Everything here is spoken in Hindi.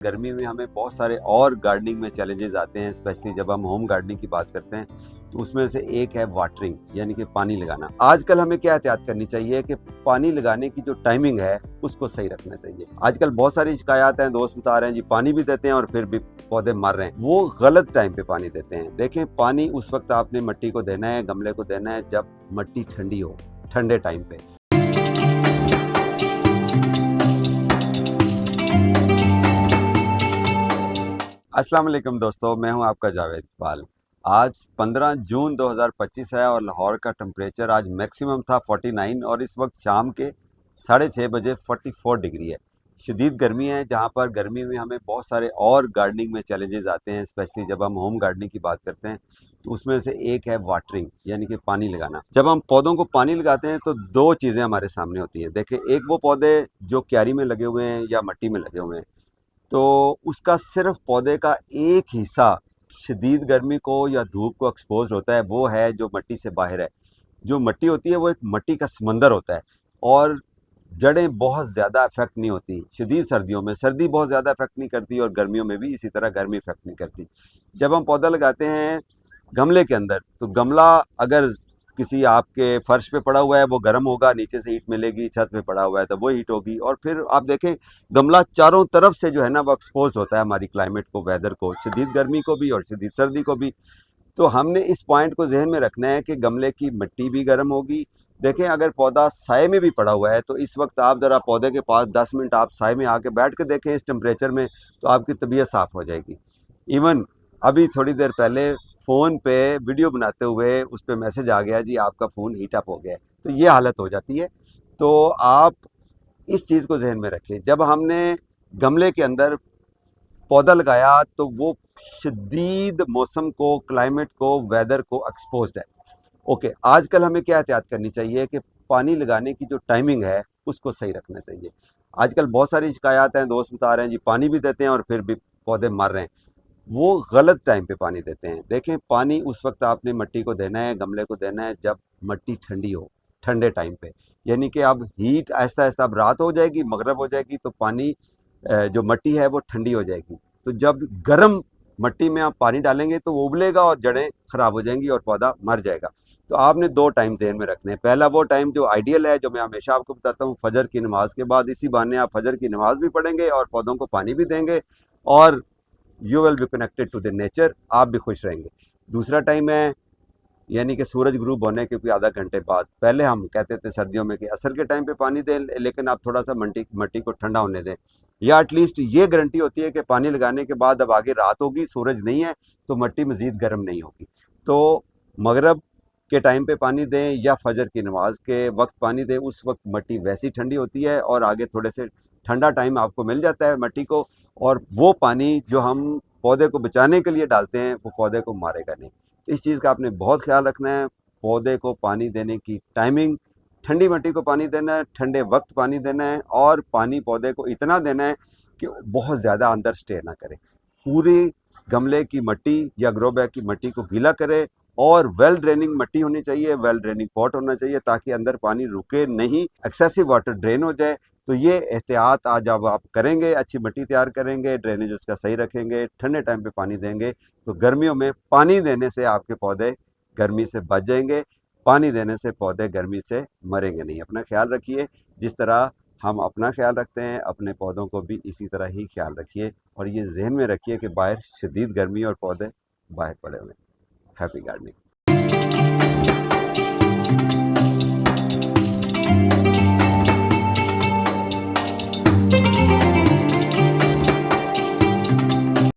गर्मी में हमें बहुत सारे और गार्डनिंग में चैलेंजेस आते हैं, स्पेशली जब हम होम गार्डनिंग की बात करते हैं तो उसमें से एक है वाटरिंग, यानी कि पानी लगाना। आजकल हमें क्या एहतियात करनी चाहिए कि पानी लगाने की जो टाइमिंग है उसको सही रखना चाहिए। आजकल बहुत सारी शिकायत हैं, दोस्त बता रहे हैं जी पानी भी देते हैं और फिर भी पौधे मर रहे हैं। वो गलत टाइम पे पानी देते हैं। देखें, पानी उस वक्त आपने मिट्टी को देना है, गमले को देना है जब मिट्टी ठंडी हो, ठंडे टाइम पे। अस्सलाम वालेकुम दोस्तों, मैं हूं आपका जावेद इकबाल। आज 15 जून 2025 है और लाहौर का टेम्परेचर आज मैक्सिमम था 49 और इस वक्त शाम के 6:30 बजे 44 डिग्री है। शदीद गर्मी है, जहां पर गर्मी में हमें बहुत सारे और गार्डनिंग में चैलेंजेस आते हैं, स्पेशली जब हम होम गार्डनिंग की बात करते हैं तो उसमें से एक है वाटरिंग, यानी कि पानी लगाना। जब हम पौधों को पानी लगाते हैं तो दो चीज़ें हमारे सामने होती हैं। देखिए, एक वो पौधे जो क्यारी में लगे हुए हैं या मिट्टी में लगे हुए हैं, तो उसका सिर्फ पौधे का एक हिस्सा शदीद गर्मी को या धूप को एक्सपोज होता है, वो है जो मिट्टी से बाहर है। जो मिट्टी होती है वो एक मिट्टी का समंदर होता है और जड़ें बहुत ज़्यादा इफेक्ट नहीं होती। शदीद सर्दियों में सर्दी बहुत ज़्यादा इफेक्ट नहीं करती और गर्मियों में भी इसी तरह गर्मी इफेक्ट नहीं करती। जब हम पौधा लगाते हैं गमले के अंदर, तो गमला अगर किसी आपके फर्श पे पड़ा हुआ है वो गर्म होगा, नीचे से हीट मिलेगी, छत पे पड़ा हुआ है तो वो हीट होगी। और फिर आप देखें, गमला चारों तरफ से जो है ना वो एक्सपोज होता है हमारी क्लाइमेट को, वेदर को, शदीद गर्मी को भी और शदीद सर्दी को भी। तो हमने इस पॉइंट को जहन में रखना है कि गमले की मिट्टी भी गर्म होगी। देखें, अगर पौधा साए में भी पड़ा हुआ है तो इस वक्त आप ज़रा पौधे के पास 10 मिनट आप साए में आके बैठ के देखें इस टेम्परेचर में, तो आपकी तबीयत साफ़ हो जाएगी। इवन अभी थोड़ी देर पहले फ़ोन पे वीडियो बनाते हुए उस पर मैसेज आ गया, जी आपका फ़ोन हीट अप हो गया है। तो ये हालत हो जाती है। तो आप इस चीज़ को जहन में रखें। जब हमने गमले के अंदर पौधा लगाया तो वो शदीद मौसम को, क्लाइमेट को, वेदर को एक्सपोज्ड है। ओके, आजकल हमें क्या एहतियात करनी चाहिए कि पानी लगाने की जो टाइमिंग है उसको सही रखना चाहिए। आजकल बहुत सारी शिकायत हैं, दोस्त बता रहे हैं जी पानी भी देते हैं और फिर भी पौधे मर रहे हैं। वो गलत टाइम पे पानी देते हैं। देखें, पानी उस वक्त आपने मिट्टी को देना है, गमले को देना है जब मिट्टी ठंडी हो, ठंडे टाइम पे। यानी कि अब हीट आहिस्ता आहिस्ता, अब रात हो जाएगी, मगरब हो जाएगी तो पानी जो मिट्टी है वो ठंडी हो जाएगी। तो जब गर्म मिट्टी में आप पानी डालेंगे तो वो उबलेगा और जड़ें खराब हो जाएंगी और पौधा मर जाएगा। तो आपने दो टाइम ध्यान में रखने हैं। पहला वो टाइम जो आइडियल है, जो मैं हमेशा आपको बताता हूँ, फजर की नमाज के बाद। इसी बहाने आप फजर की नमाज भी पढ़ेंगे और पौधों को पानी भी देंगे और you will be connected to the nature, आप भी खुश रहेंगे। दूसरा टाइम है यानी कि सूरज ग्रूब होने के कोई आधा घंटे बाद। पहले हम कहते थे सर्दियों में कि असर के टाइम पे पानी दें, लेकिन आप थोड़ा सा मिट्टी को ठंडा होने दें, या एटलीस्ट ये गारंटी होती है कि पानी लगाने के बाद अब आगे रात होगी, सूरज नहीं है, तो मिट्टी मज़ीद गर्म नहीं होगी। तो मगरब के टाइम पे पानी दें या फजर की नमाज के वक्त पानी दें, उस वक्त मिट्टी वैसी ठंडी होती है और आगे थोड़े से ठंडा टाइम आपको मिल जाता है मिट्टी को। और वो पानी जो हम पौधे को बचाने के लिए डालते हैं वो पौधे को मारेगा नहीं। तो इस चीज़ का आपने बहुत ख्याल रखना है। पौधे को पानी देने की टाइमिंग, ठंडी मिट्टी को पानी देना है, ठंडे वक्त पानी देना है और पानी पौधे को इतना देना है कि बहुत ज़्यादा अंदर स्टे ना करे। पूरी गमले की मिट्टी या ग्रो बैग की मिट्टी को गीला करे और वेल ड्रेनिंग मिट्टी होनी चाहिए, वेल ड्रेनिंग पॉट होना चाहिए ताकि अंदर पानी रुके नहीं, एक्सेसिव वाटर ड्रेन हो जाए। तो ये एहतियात आज अब आप करेंगे, अच्छी मिट्टी तैयार करेंगे, ड्रेनेज उसका सही रखेंगे, ठंडे टाइम पे पानी देंगे, तो गर्मियों में पानी देने से आपके पौधे गर्मी से बच जाएंगे। पानी देने से पौधे गर्मी से मरेंगे नहीं। अपना ख्याल रखिए। जिस तरह हम अपना ख्याल रखते हैं, अपने पौधों को भी इसी तरह ही ख्याल रखिए और ये जहन में रखिए कि बाहर शदीद गर्मी और पौधे बाहर पड़े हुए हैं। Happy gardening.